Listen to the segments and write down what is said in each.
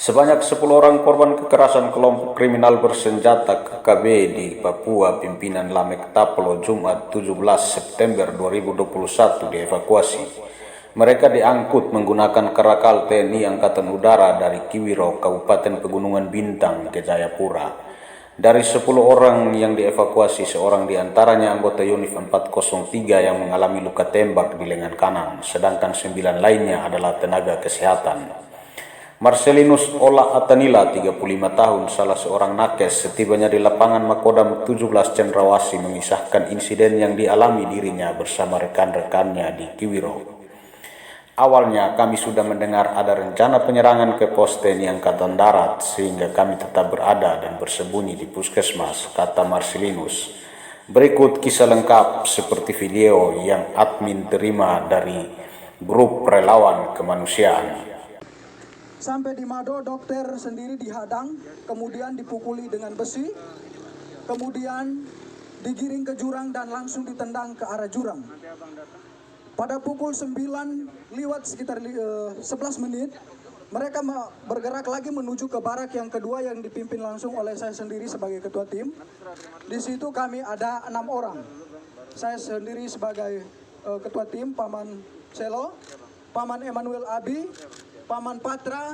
Sebanyak 10 orang korban kekerasan kelompok kriminal bersenjata KKB di Papua pimpinan Lamek Taplo Jumat 17 September 2021 dievakuasi. Mereka diangkut menggunakan Karakal TNI Angkatan Udara dari Kiwiro, Kabupaten Pegunungan Bintang ke Jayapura. Dari 10 orang yang dievakuasi, seorang diantaranya anggota Yunif 403 yang mengalami luka tembak di lengan kanan, sedangkan 9 lainnya adalah tenaga kesehatan. Marcelinus Ola Atanila, 35 tahun, salah seorang nakes, setibanya di lapangan Makodam 17 Cendrawasih mengisahkan insiden yang dialami dirinya bersama rekan-rekannya di Kiwiro. Awalnya kami sudah mendengar ada rencana penyerangan ke pos TNI Angkatan Darat sehingga kami tetap berada dan bersembunyi di puskesmas, kata Marcelinus. Berikut kisah lengkap seperti video yang admin terima dari grup relawan kemanusiaan. Sampai di Mado, dokter sendiri dihadang, kemudian dipukuli dengan besi, kemudian digiring ke jurang dan langsung ditendang ke arah jurang. Pada pukul 9 lewat sekitar 11 menit, mereka bergerak lagi menuju ke barak yang kedua yang dipimpin langsung oleh saya sendiri sebagai ketua tim. Di situ kami ada 6 orang. Saya sendiri sebagai ketua tim, Paman Selo, Paman Emmanuel Abi, Paman Patra,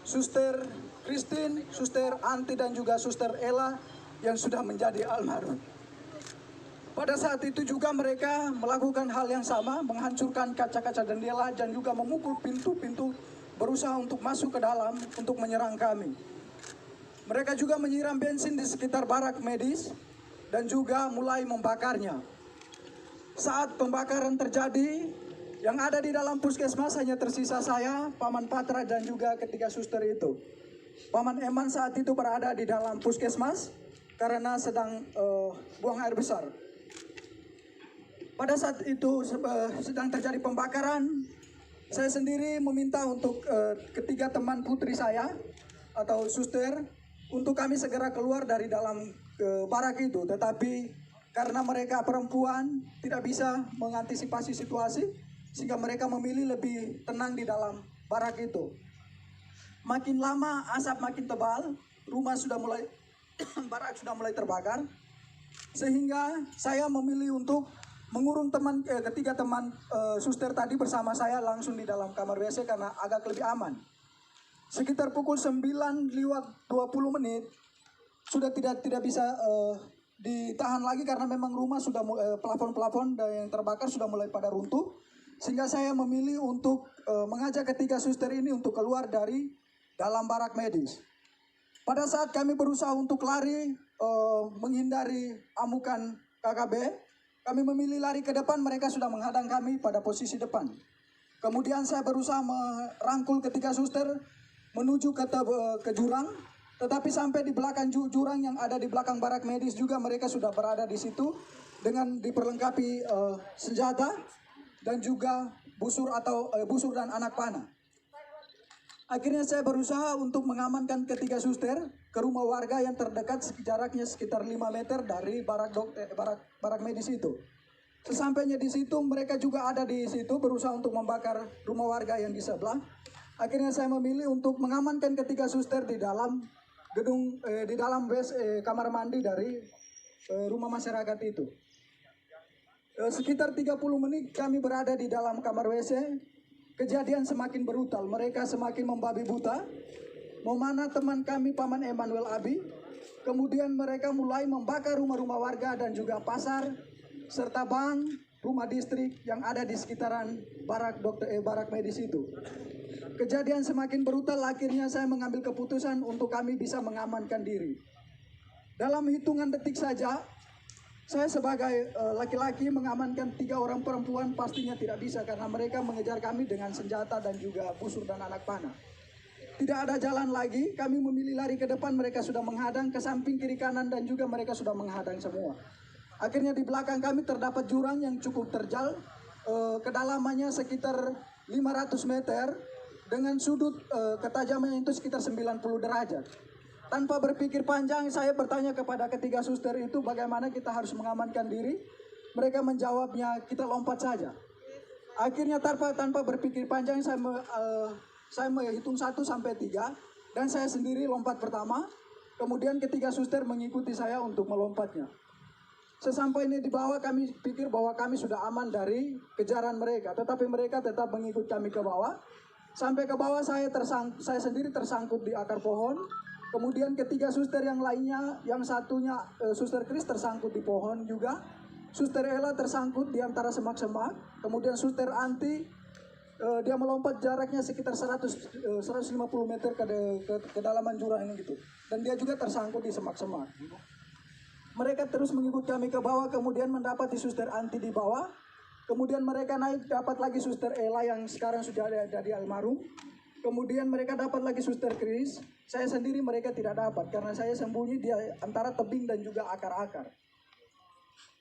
Suster Christine, Suster Anti dan juga Suster Ella yang sudah menjadi almarhum. Pada saat itu juga mereka melakukan hal yang sama, menghancurkan kaca-kaca jendela dan juga memukul pintu-pintu, berusaha untuk masuk ke dalam untuk menyerang kami. Mereka juga menyiram bensin di sekitar barak medis dan juga mulai membakarnya. Saat pembakaran terjadi, yang ada di dalam puskesmas hanya tersisa saya, Paman Patra dan juga ketiga suster itu. Paman Eman saat itu berada di dalam puskesmas karena sedang buang air besar. Pada saat itu sedang terjadi pembakaran, saya sendiri meminta untuk ketiga teman putri saya atau suster untuk kami segera keluar dari dalam barak itu. Tetapi karena mereka perempuan tidak bisa mengantisipasi situasi, sehingga mereka memilih lebih tenang di dalam barak itu. Makin lama asap makin tebal, rumah sudah mulai barak sudah mulai terbakar, sehingga saya memilih untuk mengurung ketiga teman suster tadi bersama saya langsung di dalam kamar WC karena agak lebih aman. Sekitar pukul 9 lewat 20 menit sudah tidak bisa ditahan lagi karena memang rumah sudah plafon-plafon yang terbakar sudah mulai pada runtuh, sehingga saya memilih untuk mengajak ketiga suster ini untuk keluar dari dalam barak medis. Pada saat kami berusaha untuk lari menghindari amukan KKB, kami memilih lari ke depan, mereka sudah menghadang kami pada posisi depan. Kemudian saya berusaha merangkul ketiga suster menuju ke jurang, tetapi sampai di belakang jurang yang ada di belakang barak medis juga mereka sudah berada di situ dengan diperlengkapi senjata dan juga busur dan anak panah. Akhirnya saya berusaha untuk mengamankan ketiga suster ke rumah warga yang terdekat jaraknya sekitar 5 meter dari barak medis itu. Sesampainya di situ mereka juga ada di situ berusaha untuk membakar rumah warga yang di sebelah. Akhirnya saya memilih untuk mengamankan ketiga suster di dalam gedung di dalam kamar mandi dari rumah masyarakat itu. Sekitar 30 menit kami berada di dalam kamar WC. Kejadian semakin brutal, mereka semakin membabi buta, memanah teman kami Paman Emmanuel Abi. Kemudian mereka mulai membakar rumah-rumah warga dan juga pasar, serta bank, rumah distrik yang ada di sekitaran barak medis itu. Kejadian semakin brutal, akhirnya saya mengambil keputusan untuk kami bisa mengamankan diri. Dalam hitungan detik saja, saya sebagai laki-laki mengamankan 3 orang perempuan pastinya tidak bisa karena mereka mengejar kami dengan senjata dan juga busur dan anak panah. Tidak ada jalan lagi, kami memilih lari ke depan, mereka sudah menghadang ke samping kiri kanan dan juga mereka sudah menghadang semua. Akhirnya di belakang kami terdapat jurang yang cukup terjal, kedalamannya sekitar 500 meter dengan sudut ketajamannya itu sekitar 90 derajat. Tanpa berpikir panjang, saya bertanya kepada ketiga suster itu bagaimana kita harus mengamankan diri. Mereka menjawabnya, kita lompat saja. Akhirnya tanpa berpikir panjang, saya menghitung 1 sampai 3. Dan saya sendiri lompat pertama, kemudian ketiga suster mengikuti saya untuk melompatnya. Sesampainya di bawah kami pikir bahwa kami sudah aman dari kejaran mereka, tetapi mereka tetap mengikuti kami ke bawah. Sampai ke bawah saya sendiri tersangkut di akar pohon. Kemudian ketiga suster yang lainnya, yang satunya Suster Kris tersangkut di pohon juga. Suster Ella tersangkut di antara semak-semak. Kemudian Suster Anti dia melompat jaraknya sekitar 150 meter ke kedalaman jurang ini gitu. Dan dia juga tersangkut di semak-semak. Mereka terus mengikuti kami ke bawah, kemudian mendapati Suster Anti di bawah. Kemudian mereka naik, dapat lagi Suster Ella yang sekarang sudah ada di almarhum. Kemudian mereka dapat lagi Suster Kris. Saya sendiri mereka tidak dapat karena saya sembunyi di antara tebing dan juga akar-akar.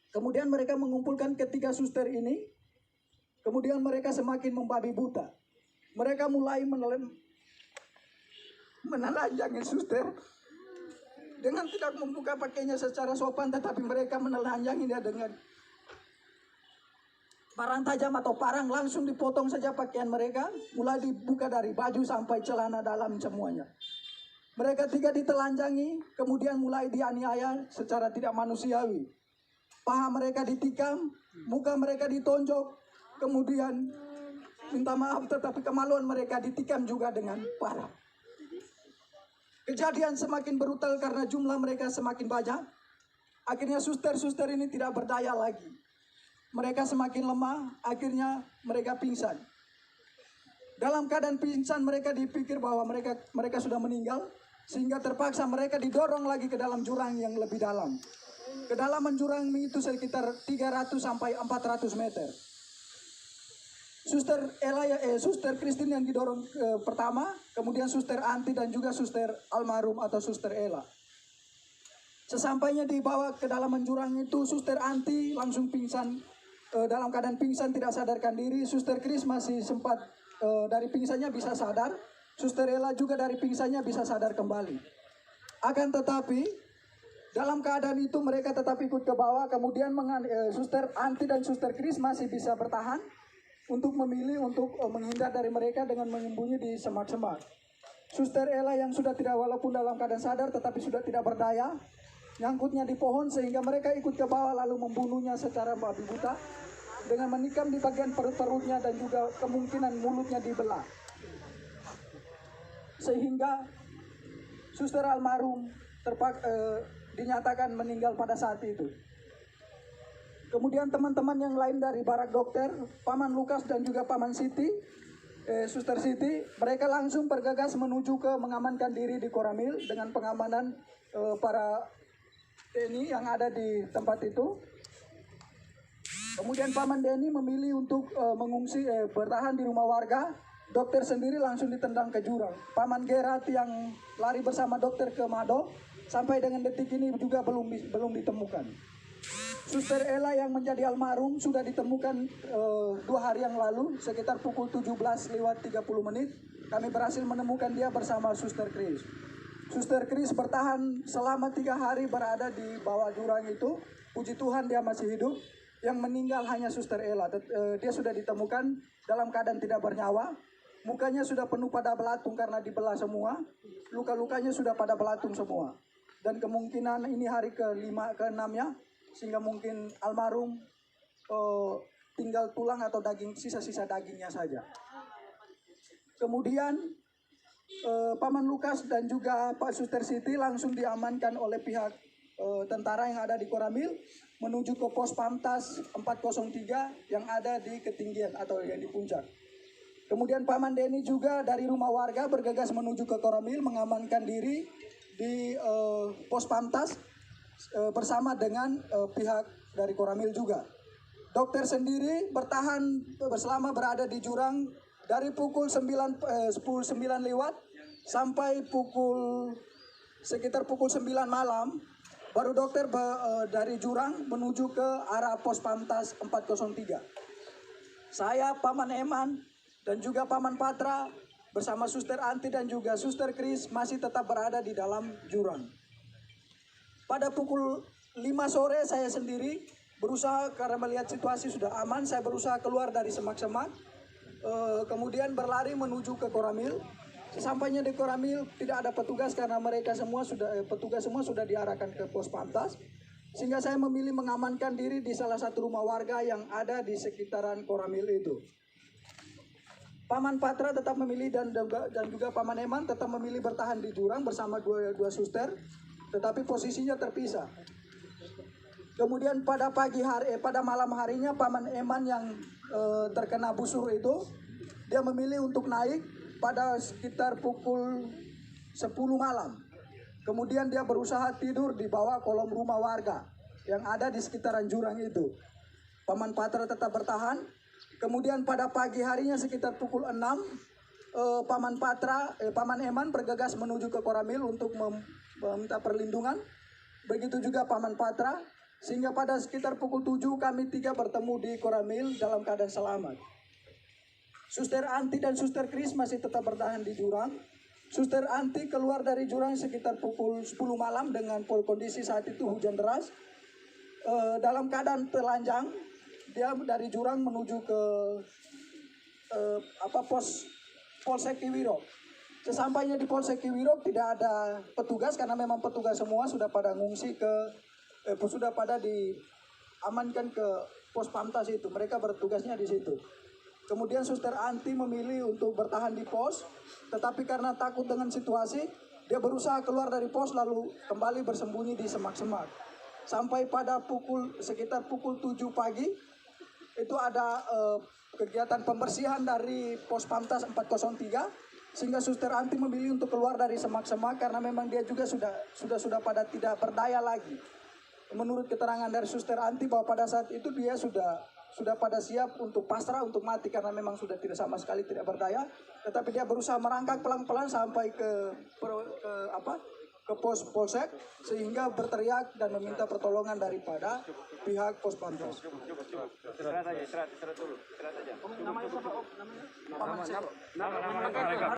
Kemudian mereka mengumpulkan ketiga suster ini. Kemudian mereka semakin membabi buta. Mereka mulai menelanjangi suster dengan tidak membuka pakainya secara sopan, tetapi mereka menelanjangi dia dengan parang tajam atau parang, langsung dipotong saja pakaian mereka, mulai dibuka dari baju sampai celana dalam semuanya. Mereka tiga ditelanjangi, kemudian mulai dianiaya secara tidak manusiawi. Paha mereka ditikam, muka mereka ditonjok, kemudian minta maaf tetapi kemaluan mereka ditikam juga dengan parah. Kejadian semakin brutal karena jumlah mereka semakin banyak. Akhirnya suster-suster ini tidak berdaya lagi. Mereka semakin lemah, akhirnya mereka pingsan. Dalam keadaan pingsan mereka dipikir bahwa mereka sudah meninggal, sehingga terpaksa mereka didorong lagi ke dalam jurang yang lebih dalam. Kedalaman jurang itu sekitar 300 sampai 400 meter. Suster Christine yang didorong pertama, kemudian Suster Anti dan juga Suster almarhum atau Suster Ella. Sesampainya di bawah kedalaman jurang itu, Suster Anti langsung pingsan. Dalam keadaan pingsan tidak sadarkan diri. Suster Kris masih sempat dari pingsannya bisa sadar. Suster Ella juga dari pingsannya bisa sadar kembali. Akan tetapi dalam keadaan itu mereka tetap ikut ke bawah. Kemudian Suster Anti dan Suster Kris masih bisa bertahan untuk memilih untuk menghindar dari mereka dengan menyembunyi di semak-semak. Suster Ella yang sudah tidak, walaupun dalam keadaan sadar tetapi sudah tidak berdaya, nyangkutnya di pohon sehingga mereka ikut ke bawah lalu membunuhnya secara babi buta dengan menikam di bagian perut-perutnya dan juga kemungkinan mulutnya dibelah. Sehingga Suster almarhum dinyatakan meninggal pada saat itu. Kemudian teman-teman yang lain dari barak dokter, Paman Lukas dan juga Paman Siti, Suster Siti, mereka langsung bergegas menuju ke mengamankan diri di Koramil dengan pengamanan para TNI yang ada di tempat itu. Kemudian Paman Denny memilih untuk mengungsi, bertahan di rumah warga. Dokter sendiri langsung ditendang ke jurang. Paman Gerat yang lari bersama dokter ke Mado, sampai dengan detik ini juga belum ditemukan. Suster Ella yang menjadi almarhum sudah ditemukan 2 hari yang lalu, sekitar pukul 17:30 kami berhasil menemukan dia bersama Suster Kris. Suster Kris bertahan selama 3 hari berada di bawah jurang itu. Puji Tuhan dia masih hidup. Yang meninggal hanya Suster Ella. Dia sudah ditemukan dalam keadaan tidak bernyawa. Mukanya sudah penuh pada belatung karena dibelah semua. Luka-lukanya sudah pada belatung semua. Dan kemungkinan ini hari ke-5, ke-6 ya. Sehingga mungkin almarhum tinggal tulang atau daging, sisa-sisa dagingnya saja. Kemudian Paman Lukas dan juga Pak Suster Siti langsung diamankan oleh pihak tentara yang ada di Koramil menuju ke pos Pamtas 403 yang ada di ketinggian atau yang di puncak. Kemudian Paman Denny juga dari rumah warga bergegas menuju ke Koramil mengamankan diri di pos Pamtas bersama dengan pihak dari Koramil juga. Dokter sendiri bertahan selama berada di jurang dari pukul 9 lewat sampai sekitar pukul 9 malam. Baru dokter dari jurang menuju ke arah pos Pamtas 403. Saya, Paman Eman, dan juga Paman Patra bersama Suster Anti dan juga Suster Kris masih tetap berada di dalam jurang. Pada pukul 5 sore saya sendiri berusaha, karena melihat situasi sudah aman, saya berusaha keluar dari semak-semak. Kemudian berlari menuju ke Koramil. Sesampainya di Koramil tidak ada petugas karena petugas semua sudah diarahkan ke pos Pamtas. Sehingga saya memilih mengamankan diri di salah satu rumah warga yang ada di sekitaran Koramil itu. Paman Patra tetap memilih dan juga Paman Eman tetap memilih bertahan di jurang bersama dua suster, tetapi posisinya terpisah. Kemudian pada malam harinya Paman Eman yang terkena busur itu, dia memilih untuk naik pada sekitar pukul 10 malam. Kemudian dia berusaha tidur di bawah kolom rumah warga yang ada di sekitaran jurang itu. Paman Patra tetap bertahan. Kemudian pada pagi harinya sekitar pukul 6, Paman Eman bergegas menuju ke Koramil untuk meminta perlindungan. Begitu juga Paman Patra, sehingga pada sekitar pukul 7 kami 3 bertemu di Koramil dalam keadaan selamat. Suster Anti dan Suster Kris masih tetap bertahan di jurang. Suster Anti keluar dari jurang sekitar pukul 10 malam dengan kondisi saat itu hujan deras. Dalam keadaan telanjang, dia dari jurang menuju ke Polsek Kiwirok. Sesampainya di Polsek Kiwirok tidak ada petugas karena memang petugas semua sudah pada ngungsi sudah pada diamankan ke pos Pamtas itu. Mereka bertugasnya di situ. Kemudian Suster Anti memilih untuk bertahan di pos, tetapi karena takut dengan situasi, dia berusaha keluar dari pos lalu kembali bersembunyi di semak-semak. Sampai pada sekitar pukul 7 pagi, itu ada kegiatan pembersihan dari pos Pamtas 403, sehingga Suster Anti memilih untuk keluar dari semak-semak karena memang dia juga sudah pada tidak berdaya lagi. Menurut keterangan dari Suster Anti bahwa pada saat itu dia sudah pada siap untuk pasrah, untuk mati karena memang sudah sama sekali tidak berdaya. Tetapi dia berusaha merangkak pelan-pelan sampai ke pos polsek sehingga berteriak dan meminta pertolongan daripada pihak pos Pamtas. Istirahat dulu. Namanya siapa? Namanya?